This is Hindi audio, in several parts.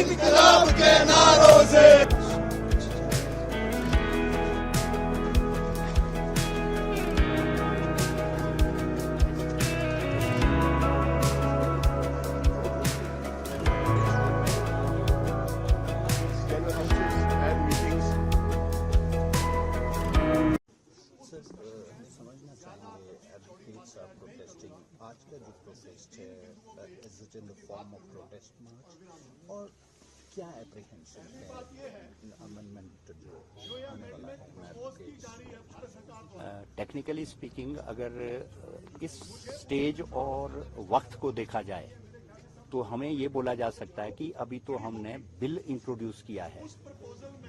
इनकलाब के नारों से। समझना चाहेंगे एडवोकेट्स आर प्रोटेस्टिंग, आज का जो प्रोटेस्ट है is it in the form of protest march और क्या एप्रीहेंशन है अमेंडमेंट जो होने वाला है एडवोकेट्स? टेक्निकली स्पीकिंग अगर इस स्टेज और वक्त को देखा जाए तो हमें ये बोला जा सकता है कि अभी तो हमने बिल इंट्रोड्यूस किया है।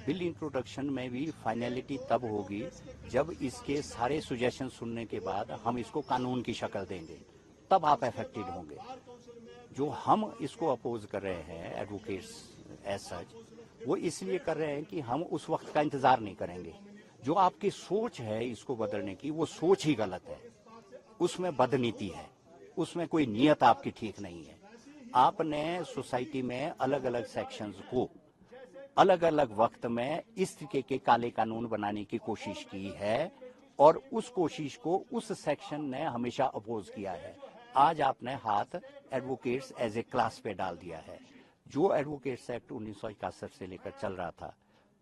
बिल इंट्रोडक्शन में भी फाइनलिटी तब होगी जब इसके सारे सुजेशन सुनने के बाद हम इसको कानून की शक्ल देंगे, तब आप अफेक्टेड होंगे। जो हम इसको अपोज कर रहे हैं एडवोकेट्स एज सच, वो इसलिए कर रहे हैं कि हम उस वक्त का इंतजार नहीं करेंगे। जो आपकी सोच है इसको बदलने की, वो सोच ही गलत है, उसमें बदनीति है, उसमें कोई नियत आपकी ठीक नहीं है। आपने सोसाइटी में अलग अलग सेक्शंस को अलग अलग वक्त में इस तरीके के काले कानून बनाने की कोशिश की है और उस कोशिश को उस सेक्शन ने हमेशा अपोज किया है। आज आपने हाथ एडवोकेट्स एज ए क्लास पे डाल दिया है। जो एडवोकेट्स एक्ट 1961 से लेकर चल रहा था,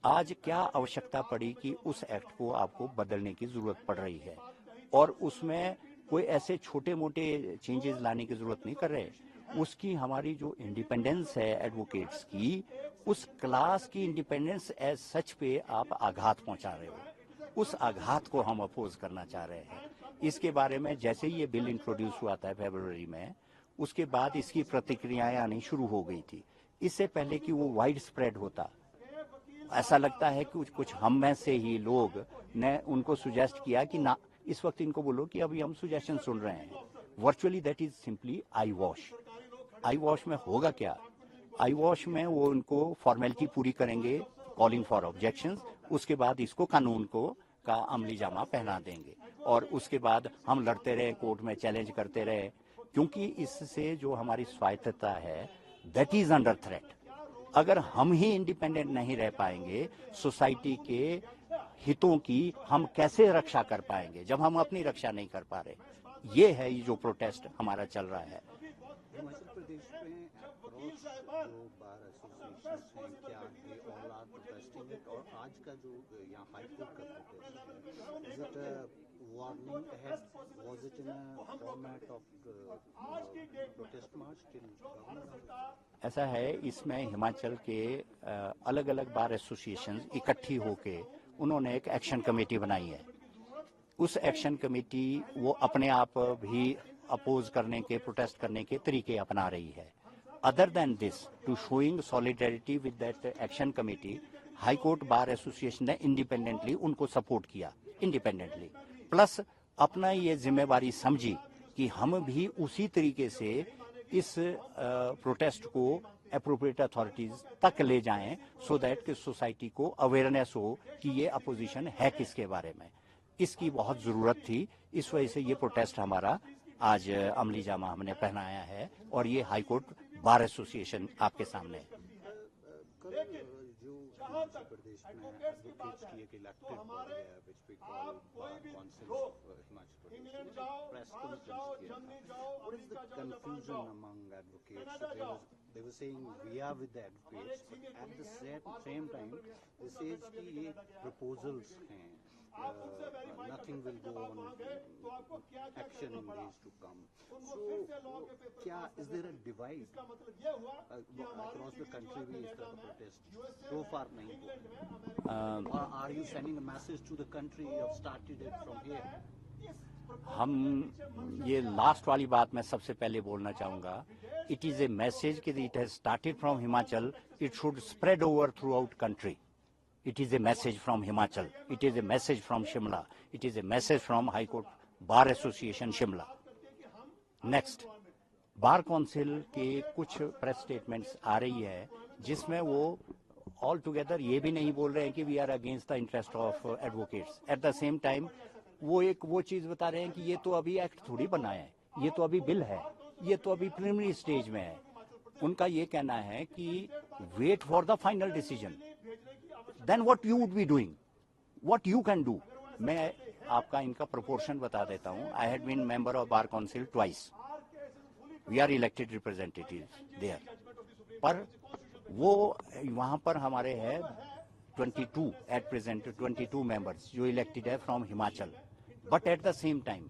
आज क्या आवश्यकता पड़ी कि उस एक्ट को आपको बदलने की जरूरत पड़ रही है और उसमें कोई ऐसे छोटे मोटे चेंजेस लाने की जरूरत नहीं कर रहे। उसकी हमारी जो इंडिपेंडेंस है एडवोकेट्स की, उस क्लास की इंडिपेंडेंस एज सच पे आप आघात पहुंचा रहे हो। उस आघात को हम अपोज करना चाह रहे हैं। इसके बारे में जैसे ही ये बिल इंट्रोड्यूस हुआ था फरवरी में, उसके बाद इसकी प्रतिक्रियाएं आनी शुरू हो गई थी। इससे पहले कि वो वाइड स्प्रेड होता, ऐसा लगता है कि कुछ हम में से ही लोग ने उनको सुजेस्ट किया कि ना, इस वक्त इनको बोलो कि अभी हम सुजेशन सुन रहे हैं। Virtually that is simply I wash. I wash में होगा क्या? आई वॉश में वो उनको फॉर्मेलिटी पूरी करेंगे, कॉलिंग फॉर ऑब्जेक्शंस, उसके बाद इसको कानून को का अमली जामा पहना देंगे और उसके बाद हम लड़ते रहे, कोर्ट में चैलेंज करते रहे, क्योंकि इससे जो हमारी स्वायत्तता है दैट इज अंडर थ्रेट। अगर हम ही इंडिपेंडेंट नहीं रह पाएंगे, सोसाइटी के हितों की हम कैसे रक्षा कर पाएंगे जब हम अपनी रक्षा नहीं कर पा रहे? ये है ये जो प्रोटेस्ट हमारा चल रहा है। हिमाचल प्रदेश में अक्रॉस जो बार एसोसिएशन हैं, क्या they all are protesting it? और आज का जो यहाँ हाई कोर्ट का प्रोटेस्ट है, is it a warning ahead? Was it in a format of protest march till governor? ऐसा है, इसमें हिमाचल के अलग अलग बार एसोसिएशन इकट्ठी होके उन्होंने एक एक्शन कमेटी बनाई है। उस एक्शन कमेटी वो अपने आप भी अपोज करने के, प्रोटेस्ट करने के तरीके अपना रही है। Other than this, to showing solidarity with that action committee, high court bar association ने इंडिपेंडेंटली उनको सपोर्ट किया, इंडिपेंडेंटली, प्लस अपना ये जिम्मेवारी समझी कि हम भी उसी तरीके से इस प्रोटेस्ट को एप्रोप्रिएट अथॉरिटीज तक ले जाएं, सो दैट कि सोसाइटी को अवेयरनेस हो कि ये अपोजिशन है किसके बारे में। इसकी बहुत जरूरत थी, इस वजह से ये प्रोटेस्ट हमारा आज अमली जामा हमने पहनाया है और ये हाई कोर्ट बार एसोसिएशन आपके सामने है। जो हिमाचल प्रदेश में एडवोकेट्स की एक इलेक्टेड बॉडी है which we call bar council of Himachal Pradesh, press conference किया था। What is the confusion among advocates? they were saying we are with the advocates, but at the same time they says कि ये proposals हैं, nothing will go on, action in days to come. So क्या is there a divide across the country में इस तरह का protest so far नहीं हुआ? Or are you sending a message to the country? You have started it from here. हम ये लास्ट वाली बात मैं सबसे पहले बोलना चाहूंगा। इट इज ए मैसेज कि it has started from Himachal, it should spread over through out country. It is a message from Himachal, it is a message from Shimla, it is a message from high court bar association Shimla. Next, bar council के कुछ प्रेस स्टेटमेंट्स आ रही है जिसमें वो ऑल टुगेदर ये भी नहीं बोल रहे हैं कि we are against the interest of advocates. At the same time वो चीज बता रहे हैं कि ये तो अभी एक्ट थोड़ी बना है, ये तो अभी बिल है, ये तो अभी प्रिलिमिनरी स्टेज में है। उनका ये कहना है कि wait for the final decision. Then what you would be doing? What you can do? मैं आपका इनका proportion बता देता हूँ. I had been member of Bar Council twice. We are elected representatives there. पर वो वहाँ पर हमारे है 22 at present 22 members जो elected है from Himachal. But at the same time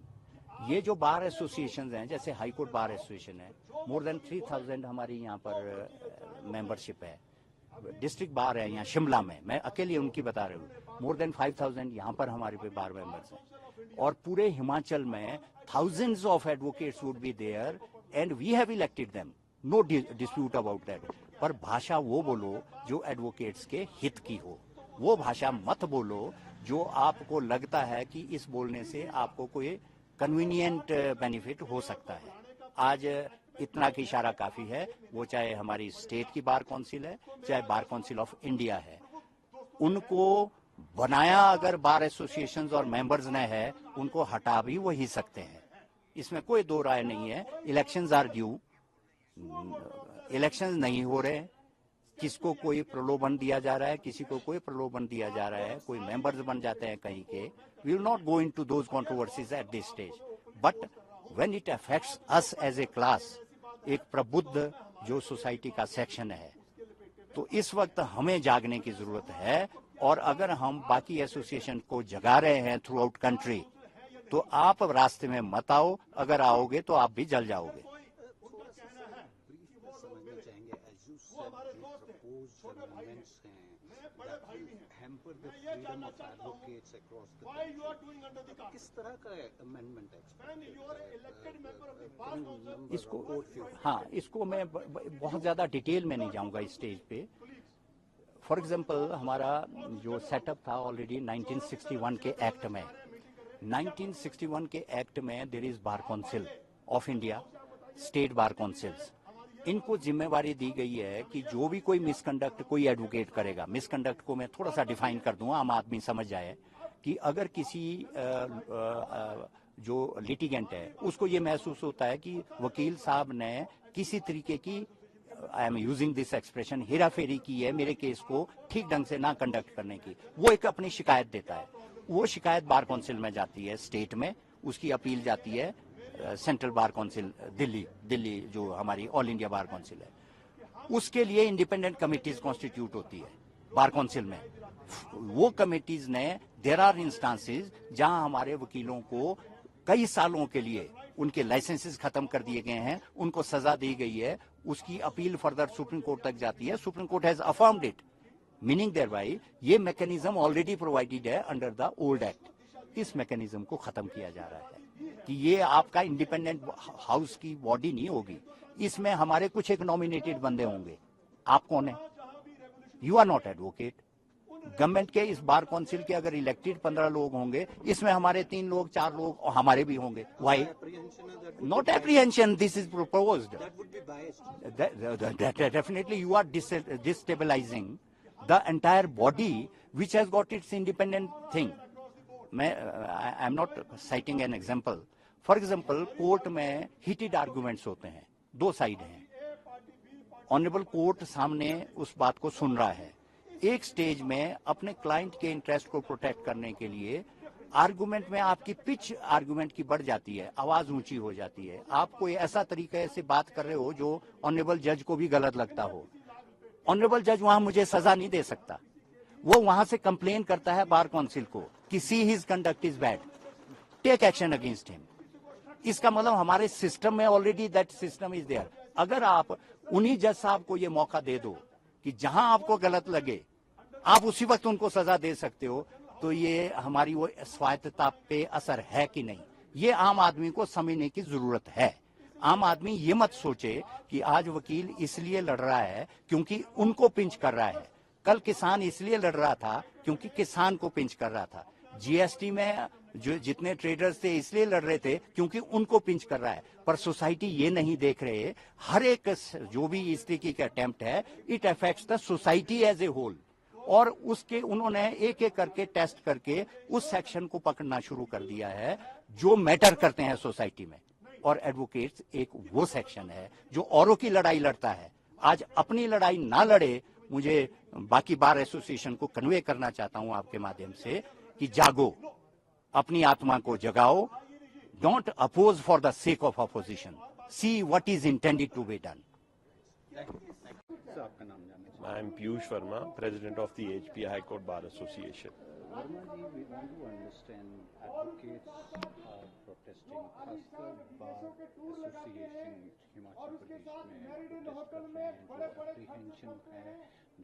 ये जो बार एसोसिएशन हैं जैसे हाई कोर्ट बार एसोसिएशन है, मोर देन 3000 हमारी यहाँ पर मेंबरशिप है. डिस्ट्रिक्ट बार है यहाँ शिमला में, मैं अकेले उनकी बता रहा हूँ. मोर देन 5000 यहाँ पर हमारे पे बार मेंबर्स हैं. और पूरे हिमाचल में thousands of advocates would be there and we have elected them. No dispute about that. पर भाषा वो बोलो जो एडवोकेट्स के हित की हो. वो भाषा मत बोलो जो आपको लगता है कि इस बोलने से आपको कोई कन्वीनियंट बेनिफिट हो सकता है. आज इतना की इशारा काफी है. वो चाहे हमारी स्टेट की बार काउंसिल है, चाहे बार काउंसिल ऑफ इंडिया है. उनको बनाया अगर बार एसोसिएशन और मेंबर्स ने है, उनको हटा भी वही सकते हैं. इसमें कोई दो राय नहीं है. Elections are due. इलेक्शंस नहीं हो रहे, किसको कोई प्रलोभन दिया जा रहा है, किसी को कोई प्रलोभन दिया जा रहा है, कोई मेंबर्स बन जाते हैं कहीं के. We will not go into those controversies at this stage. But when it affects us as a class, एक प्रबुद्ध जो सोसाइटी का सेक्शन है, तो इस वक्त हमें जागने की जरूरत है. और अगर हम बाकी एसोसिएशन को जगा रहे हैं थ्रू आउट कंट्री, तो आप रास्ते में मत आओ. अगर आओगे तो आप भी जल जाओगे. hamper the freedom of advocates across the country. किस तरह का amendment है इसको? हाँ, इसको मैं बहुत ज्यादा डिटेल में नहीं जाऊंगा इस स्टेज पे. फॉर एग्जांपल हमारा जो सेटअप था ऑलरेडी 1961 के एक्ट में. 1961 के एक्ट में there is bar council of India, state bar councils. इनको जिम्मेवारी दी गई है कि जो भी कोई मिसकंडक्ट कोई एडवोकेट करेगा, मिसकंडक्ट को मैं थोड़ा सा डिफाइन कर दूं, आम आदमी समझ जाए, कि अगर किसी जो लिटिगेंट है उसको ये महसूस होता है कि वकील साहब ने किसी तरीके की, I am using this expression, हेराफेरी की है मेरे केस को ठीक ढंग से ना कंडक्ट करने की, वो एक अपनी शिकायत देता है. वो शिकायत बार काउंसिल में जाती है स्टेट में, उसकी अपील जाती है सेंट्रल बार काउंसिल दिल्ली जो हमारी ऑल इंडिया बार काउंसिल है. उसके लिए इंडिपेंडेंट कमिटीज कॉन्स्टिट्यूट होती है बार काउंसिल में. वो कमिटीज ने, देयर आर इंस्टांसेस जहां हमारे वकीलों को कई सालों के लिए उनके लाइसेंसेस खत्म कर दिए गए हैं, उनको सजा दी गई है. उसकी अपील फर्दर सुप्रीम कोर्ट तक जाती है. Supreme Court has affirmed it, meaning thereby ये मैकेनिज्म ऑलरेडी प्रोवाइडेड है अंडर द ओल्ड एक्ट. इस मैकेनिज्म को खत्म किया जा रहा है कि ये आपका इंडिपेंडेंट हाउस की बॉडी नहीं होगी. इसमें हमारे कुछ एक नॉमिनेटेड बंदे होंगे. आप कौन है? You are not advocate. Government के इस बार काउंसिल के अगर इलेक्टेड 15 लोग होंगे, इसमें हमारे 3 लोग 4 लोग और हमारे भी होंगे. Why not apprehension? This is proposed. Definitely you are destabilising the entire body which has got its independent thing. मैं I am not citing an example. For example court में हीटेड आर्गुमेंट्स होते हैं, 2 साइड हैं. ऑनरेबल कोर्ट सामने उस बात को सुन रहा है. एक स्टेज में अपने क्लाइंट के इंटरेस्ट को प्रोटेक्ट करने के लिए आर्गुमेंट में आपकी पिच आर्गुमेंट की बढ़ जाती है, आवाज ऊंची हो जाती है. आप कोई ऐसा तरीके से बात कर रहे हो जो ऑनरेबल जज को भी गलत लगता हो. ऑनरेबल जज वहां मुझे सजा नहीं दे सकता. वो वहां से कंप्लेन करता है बार काउंसिल को कि see his conduct is bad, take action against him. इसका मतलब हमारे सिस्टम में already that system is there. अगर आप उन्हीं जज साहब को ये मौका दे दो कि जहां आपको गलत लगे आप उसी वक्त उनको सजा दे सकते हो, तो ये हमारी वो स्वायत्तता पे असर है कि नहीं, ये आम आदमी को समझने की जरूरत है. आम आदमी ये मत सोचे कि आज वकील इसलिए लड़ रहा है क्योंकि उनको पिंच कर रहा है. कल किसान इसलिए लड़ रहा था क्योंकि किसान को पिंच कर रहा था. जीएसटी में जो जितने ट्रेडर्स थे इसलिए लड़ रहे थे क्योंकि उनको पिंच कर रहा है. पर सोसाइटी ये नहीं देख रहे, हर एक जो भी इस तरीके का अटेम्प्ट है, it affects the society as a whole. और उसके उन्होंने एक एक करके टेस्ट करके उस सेक्शन को पकड़ना शुरू कर दिया है जो मैटर करते हैं सोसाइटी में. और एडवोकेट्स एक वो सेक्शन है जो औरों की लड़ाई लड़ता है. आज अपनी लड़ाई ना लड़े, मुझे बाकी बार एसोसिएशन को कन्वे करना चाहता हूं आपके माध्यम से कि जागो, अपनी आत्मा को जगाओ, don't oppose for the sake of opposition, see what is intended to be done. आपका नाम जानना I am Piyush Verma, President of the HP High Court Bar Association. Verma ji, we want to understand advocates are protesting, खासकर बार एसोसिएशन हिमाचल प्रदेश में प्रोटेस्ट कर रहे हैं, जो एप्रीहेंशन है,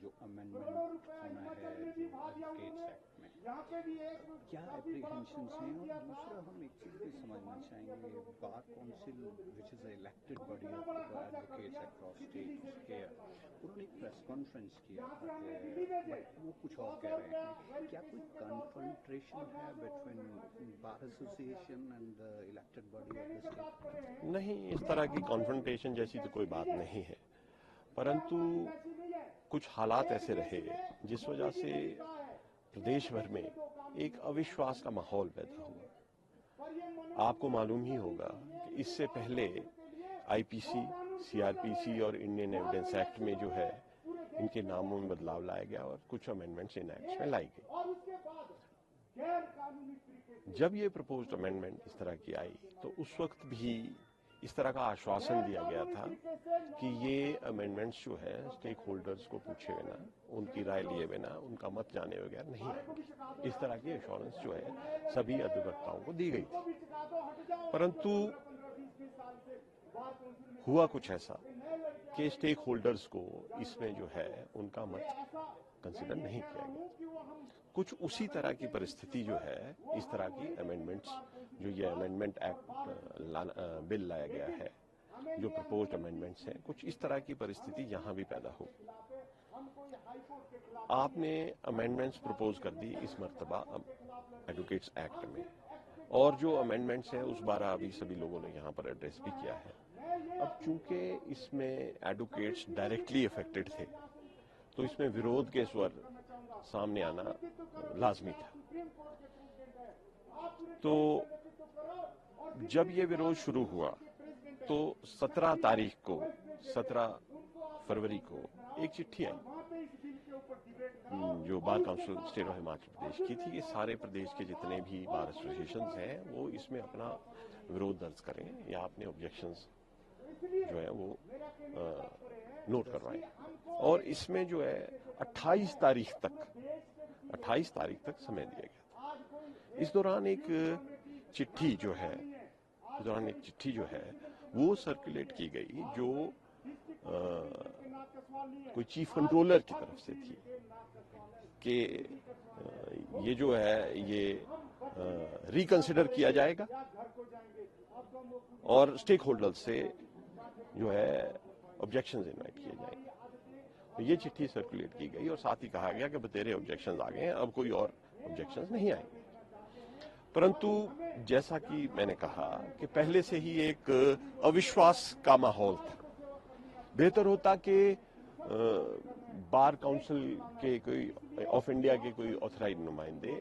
जो अमेंडमेंट होना है एडवोकेट्स एक्ट में, क्या एप्रीहेंशन हैं? और दूसरा हम एक चीज़ भी समझना चाहेंगे, bar council which is elected body of advocates across state, उसके उन्होंने एक प्रेस कॉन्फ्रेंस किया बट वो कुछ और कह रहे हैं, क्या कोई कन्फ्रंट्रेशन है between bar association and the elected body of the state? नहीं, इस तरह की कॉन्फ्रंटेशन जैसी तो कोई बात नहीं है, परंतु कुछ हालात ऐसे रहे जिस वजह से प्रदेश भर में एक अविश्वास का माहौल पैदा हुआ। आपको मालूम ही होगा कि इससे पहले आईपीसी, सीआरपीसी और इंडियन एविडेंस एक्ट में जो है इनके नामों में बदलाव लाया गया और कुछ अमेंडमेंट्स इन एक्ट्स में लाई गई। जब ये प्रपोज्ड अमेंडमेंट इस तरह की आई तो उस वक्त भी इस तरह का आश्वासन दिया गया था कि ये अमेंडमेंट्स जो है स्टेक होल्डर्स को पूछे बिना, उनकी राय लिए बिना, उनका मत जाने बगैर नहीं आएंगे। इस तरह की एश्योरेंस जो है सभी अधिवक्ताओं को दी गई थी, परंतु हुआ कुछ ऐसा कि स्टेक होल्डर्स को इसमें जो है उनका मत कंसिडर नहीं किया गया। कुछ उसी तरह की परिस्थिति जो है इस तरह की अमेंडमेंट्स, जो ये अमेंडमेंट एक्ट बिल लाया गया है, जो प्रपोज्ड अमेंडमेंट्स हैं, कुछ इस तरह की परिस्थिति यहाँ भी पैदा हो। आपने अमेंडमेंट्स प्रपोज कर दी इस मर्तबा एडवोकेट्स एक्ट में, और जो अमेंडमेंट्स हैं उस बार अभी सभी लोगों ने यहाँ पर एड्रेस भी किया है। अब चूंकि इसमें एडवोकेट्स डायरेक्टली अफेक्टेड थे तो इसमें विरोध के स्वर सामने आना लाजमी था। तो जब ये विरोध शुरू हुआ तो 17 फरवरी को एक चिट्ठी आई जो bar council state of Himachal Pradesh की थी। ये सारे प्रदेश के जितने भी बार एसोसिएशंस हैं वो इसमें अपना विरोध दर्ज करें या अपने ऑब्जेक्शंस जो है वो नोट करवाएं, और इसमें जो है 28 तारीख तक समय दिया गया था। इस दौरान एक चिट्ठी जो है वो सर्कुलेट की गई जो कोई चीफ कंट्रोलर की तरफ से थी कि ये जो है ये रिकंसिडर किया जाएगा और स्टेक होल्डर से जो है ऑब्जेक्शंस इनवाइट किए जाएंगे। तो ये चिट्ठी सर्कुलेट की गई और साथ ही कहा गया कि बतेरे ऑब्जेक्शंस आ गए हैं, अब कोई और ऑब्जेक्शंस नहीं आएंगे। परंतु जैसा कि मैंने कहा कि पहले से ही एक अविश्वास का माहौल था। बेहतर होता कि बार काउंसिल के कोई ऑफ इंडिया के कोई ऑथराइज्ड नुमाइंदे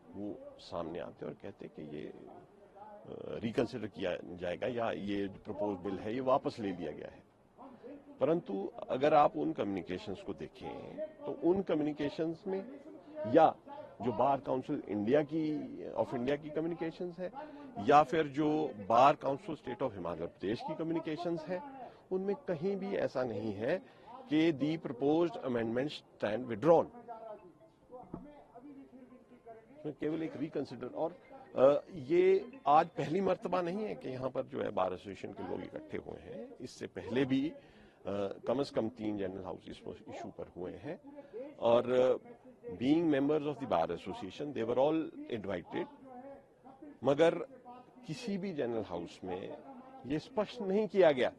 वो सामने आते और कहते कि ये रिकंसिडर किया जाएगा या ये प्रपोज बिल है ये वापस ले लिया गया है। परंतु अगर आप उन कम्युनिकेशंस को देखें तो उन कम्युनिकेशंस में या जो बार काउंसिल ऑफ इंडिया की कम्युनिकेशंस है या फिर जो bar council state of Himachal Pradesh की कम्युनिकेशंस है, उनमें कहीं भी ऐसा नहीं है कि दी प्रपोज्ड अमेंडमेंट स्टैंड विड्रॉन। केवल एक रिकंसिडर, और ये आज पहली मर्तबा नहीं है कि यहाँ पर जो है बार एसोसिएशन के लोग इकट्ठे हुए हैं। इससे पहले भी कम से कम 3 जनरल हाउस इस इशू पर हुए हैं, और being members of the bar association they were all invited, मगर किसी भी जनरल हाउस में ये स्पष्ट नहीं किया गया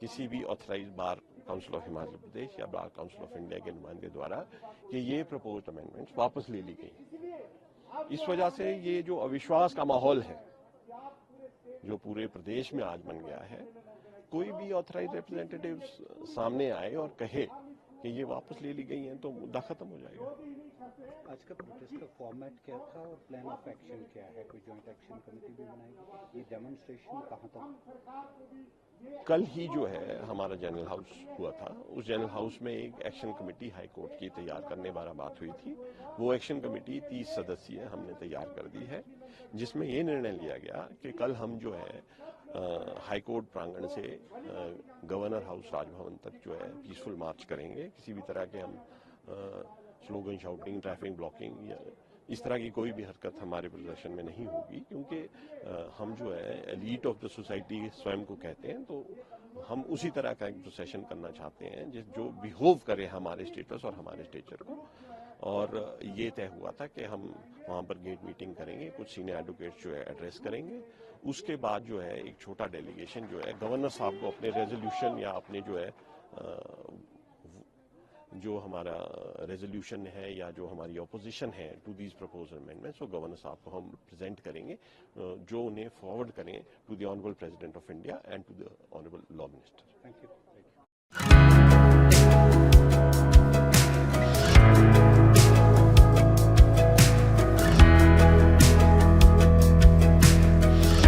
किसी भी authorised bar council of Himachal Pradesh या बार काउंसिल ऑफ इंडिया के नुमाइंदे द्वारा कि ये प्रपोज्ड अमेंडमेंट्स वापस ले ली गई। इस वजह से ये जो अविश्वास का माहौल है जो पूरे प्रदेश में आज बन गया है, कोई भी ऑथराइज्ड रिप्रेजेंटेटिव सामने आए और कहे कि ये वापस ले ली गई हैं तो मुद्दा खत्म हो जाएगा। आज का प्रोटेस्ट का फॉर्मेट क्या था और प्लान ऑफ एक्शन क्या है? कोई जॉइंट एक्शन कमेटी भी बनाएगी? ये डेमोन्स्ट्रेशन कहाँ तक? कल ही जो है हमारा जनरल हाउस हुआ था, उस जनरल हाउस में एक एक्शन कमेटी हाई कोर्ट की तैयार करने वाला बात हुई थी। वो एक्शन कमेटी 30 सदस्यीय हमने तैयार कर दी है, जिसमें ये निर्णय लिया गया कि कल हम जो है हाई कोर्ट प्रांगण से गवर्नर हाउस राजभवन तक जो है पीसफुल मार्च करेंगे। किसी भी तरह के हम स्लोगन शाउटिंग, ट्रैफिक ब्लॉकिंग या इस तरह की कोई भी हरकत हमारे प्रदर्शन में नहीं होगी, क्योंकि हम जो है एलीट ऑफ द सोसाइटी स्वयं को कहते हैं, तो हम उसी तरह का एक प्रोसेशन करना चाहते हैं जो बिहेव करे हमारे स्टेटस और हमारे स्टेचर को। और ये तय हुआ था कि हम वहाँ पर गेट मीटिंग करेंगे, कुछ सीनियर एडवोकेट्स जो है एड्रेस करेंगे। उसके बाद जो है एक छोटा डेलीगेशन जो है गवर्नर साहब को अपने रेजोल्यूशन या अपने जो है जो हमारा रेजोल्यूशन है या जो हमारी ऑपोजिशन है टू दीज प्रपोज्ड अमेंडमेंट्स, वो गवर्नर साहब को हम प्रेजेंट करेंगे, जो उन्हें फॉरवर्ड करें to the honourable president of India and to the honourable law minister. Thank you.